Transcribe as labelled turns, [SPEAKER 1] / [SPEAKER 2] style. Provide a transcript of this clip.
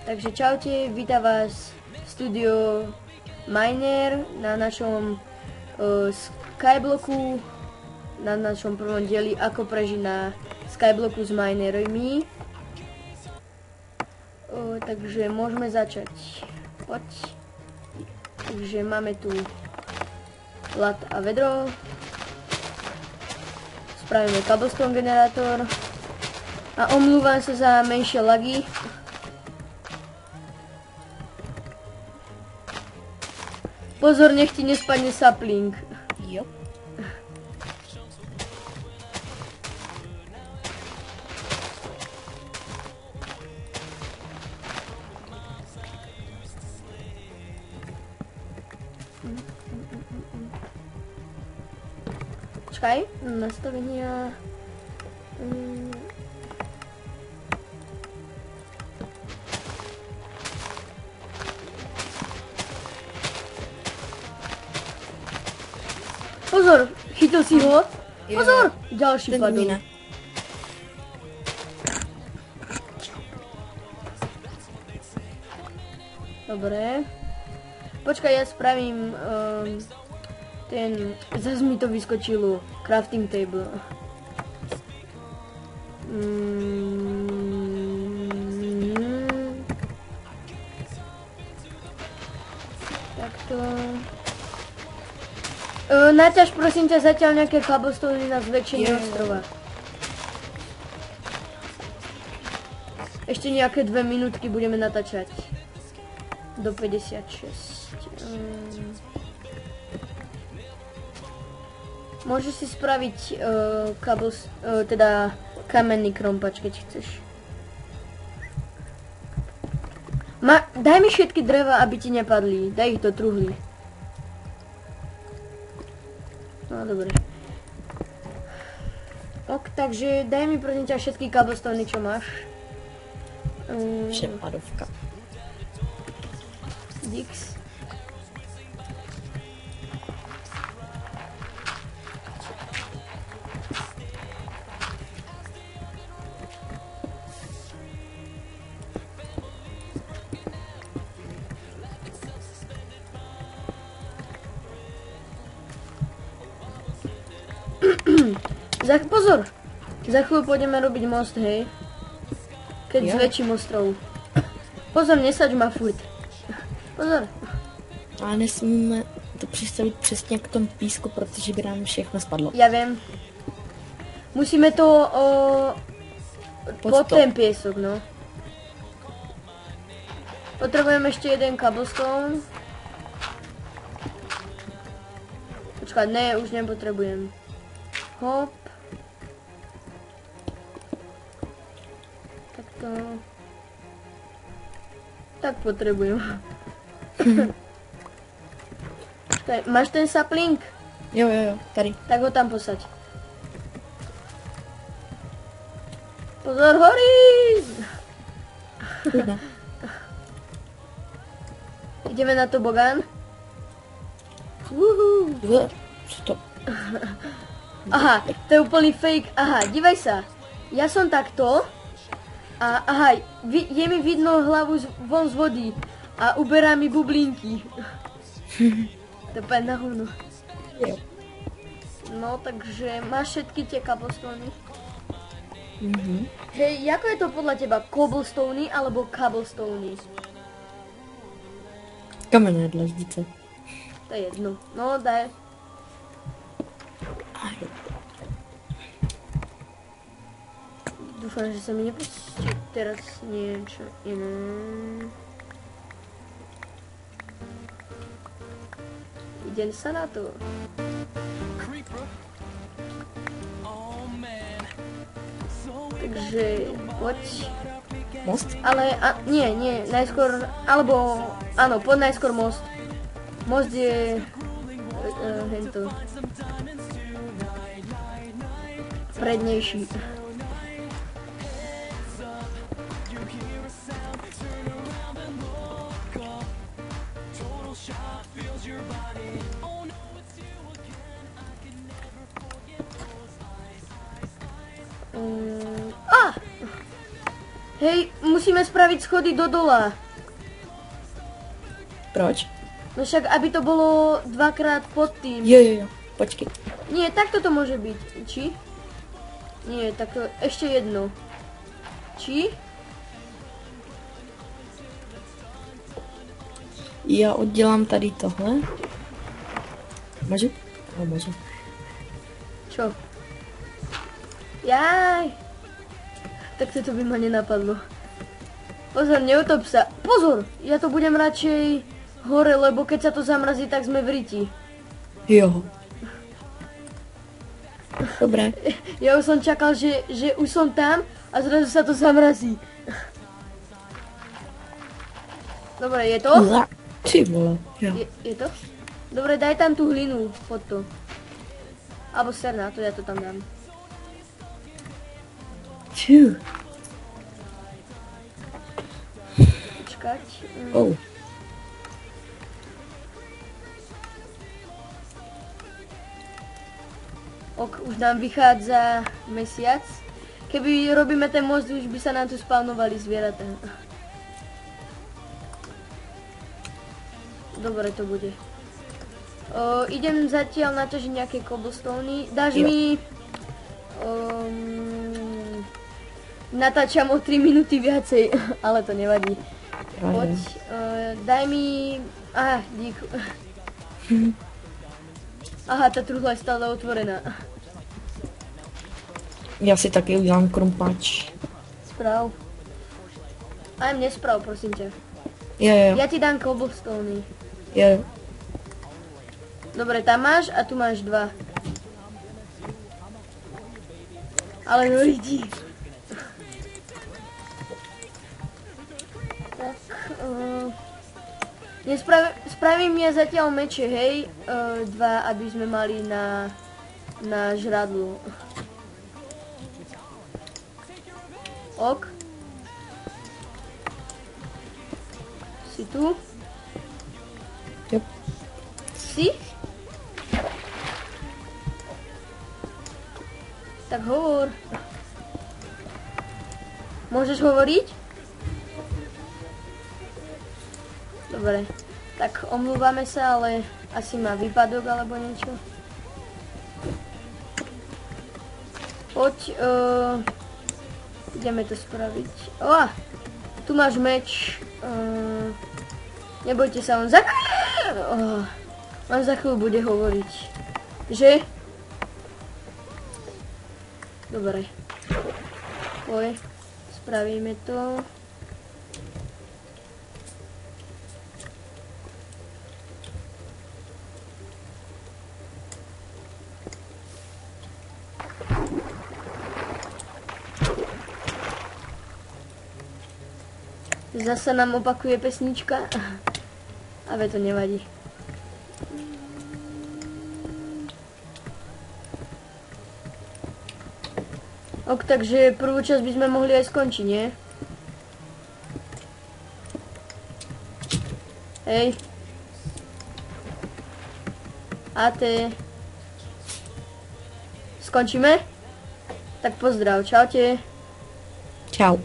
[SPEAKER 1] Takže čaute, vítam vás v studio Miner na našom Skyblocku, na našom prvom dieli Ako prežiť na Skyblocku s minermi. Takže môžeme začať. Poď. Takže máme tu lat a vedro. Spravíme cobblestone generátor. A omlúvam sa za menšie lagy. Pozor, nech ti nespadne sapling.
[SPEAKER 2] Jo.
[SPEAKER 1] Počkaj, nastavenia. Pozor, chytil si ho. Pozor, ďalší padol. Dobre. Počkaj, ja spravím ten, zase mi to vyskočilo, crafting table. Takto. Naťaž prosím ťa zatiaľ nejaké cobblestone na zväčšenie ostrova. Ešte nejaké 2 minútky budeme natáčať. Do 56. Môžeš si spraviť teda kamenný krompač, keď chceš. Daj mi všetky dreva, aby ti nepadli. Daj ich do truhly. No dobre. Ok, takže daj mi prosím ťa všetky cobblestone, čo máš.
[SPEAKER 2] Přepadovka.
[SPEAKER 1] Dix. Pozor! Za chvíľu pôjdeme robiť most, hej? Keď zväčším ostrov. Pozor, nesaď ma furt. Pozor.
[SPEAKER 2] Ale nesmíme to přistavit přesně k tomu písku, protože by nám všechno spadlo.
[SPEAKER 1] Ja viem. Musíme to pod ten piesok, no. Potrebujem ešte jeden cobblestone. Počkaj, ne, už nepotrebujem. Hop. Takto. Tak potrebujem. Počkaj, máš ten sapling?
[SPEAKER 2] Jo, tady.
[SPEAKER 1] Tak ho tam posaď. Pozor, horí! Ideme na to, Bogan? Woohoo!
[SPEAKER 2] Co to?
[SPEAKER 1] Aha, to je úplný fake. Aha, dívaj sa. Ja som takto. A aha, je mi vidno hlavu von z vody. A uberá mi bublinky. To je na hovno. No, takže máš všetky tie cobblestony. Hej, ako je to podľa teba? Cobblestony alebo cobblestony?
[SPEAKER 2] Kamenné dlaždice.
[SPEAKER 1] To je jedno. No, daj. Dúfam, že sa mi nepustí teraz niečo iné. Idem sa na to. Takže poď.
[SPEAKER 2] Most?
[SPEAKER 1] Ale nie, najskôr, alebo áno, poď najskôr most. Most je hento prednejší. musíme spraviť schody do dola.
[SPEAKER 2] Proč?
[SPEAKER 1] No však, aby to bolo dvakrát pod tým.
[SPEAKER 2] Jo, počkej.
[SPEAKER 1] Nie, takto to môže byť. Či? Nie, tak ešte jedno. Či?
[SPEAKER 2] Já oddělám tady tohle. Můžu? No, můžu.
[SPEAKER 1] Čo? Jaj! Tak to by ma nenapadlo. Pozor, neutop sa. Pozor! Ja to budem radšej hore, lebo keď sa to zamrazí, tak sme v riti.
[SPEAKER 2] Jo. Dobré.
[SPEAKER 1] Ja už som čakal, že už som tam a zrazu sa to zamrazí. Dobre, je to?
[SPEAKER 2] Ty vole, jo.
[SPEAKER 1] Je to? Dobre, daj tam tú hlinu pod to. Alebo ser na to, ja to tam dám.
[SPEAKER 2] Ču.
[SPEAKER 1] Počkať.
[SPEAKER 2] Oh.
[SPEAKER 1] Ok, už nám vychádza mesiac. Keby robíme ten most, už by sa nám tu spawnovali zvieratá. Dobre to bude. Idem zatiaľ natožiť nejaké cobblestony. Dáš mi... natáčam o 3 minúty viacej, ale to nevadí. Poď, daj mi... Aha, díku. Aha, tá truhla je stále otvorená.
[SPEAKER 2] Já si taky udělám krumpáč.
[SPEAKER 1] Správ. Aj mne správ, prosím ťa.
[SPEAKER 2] Jo.
[SPEAKER 1] Ja ti dám cobblestony.
[SPEAKER 2] Jo.
[SPEAKER 1] Dobre, tam máš a tu máš 2. Ale no lidi. Tak, spravím ja zatiaľ meče, hej, 2, aby sme mali na žradlu. Ok. Si tu?
[SPEAKER 2] Yep.
[SPEAKER 1] Si? Tak hovor. Môžeš hovoriť? Dobre. Tak omlúvame sa, ale asi má výpadok alebo niečo. Poď, ideme to spraviť. Tu máš meč. Nebojte sa, on za chvíľu bude hovoriť. Že? Dobre. Poď, spravíme to. Zase nám opakuje pesnička, ale to nevadí. Ok, takže prvú časť by sme mohli aj skončiť, nie? Hej. A ty. Skončíme? Tak pozdrav, čaute.
[SPEAKER 2] Čau.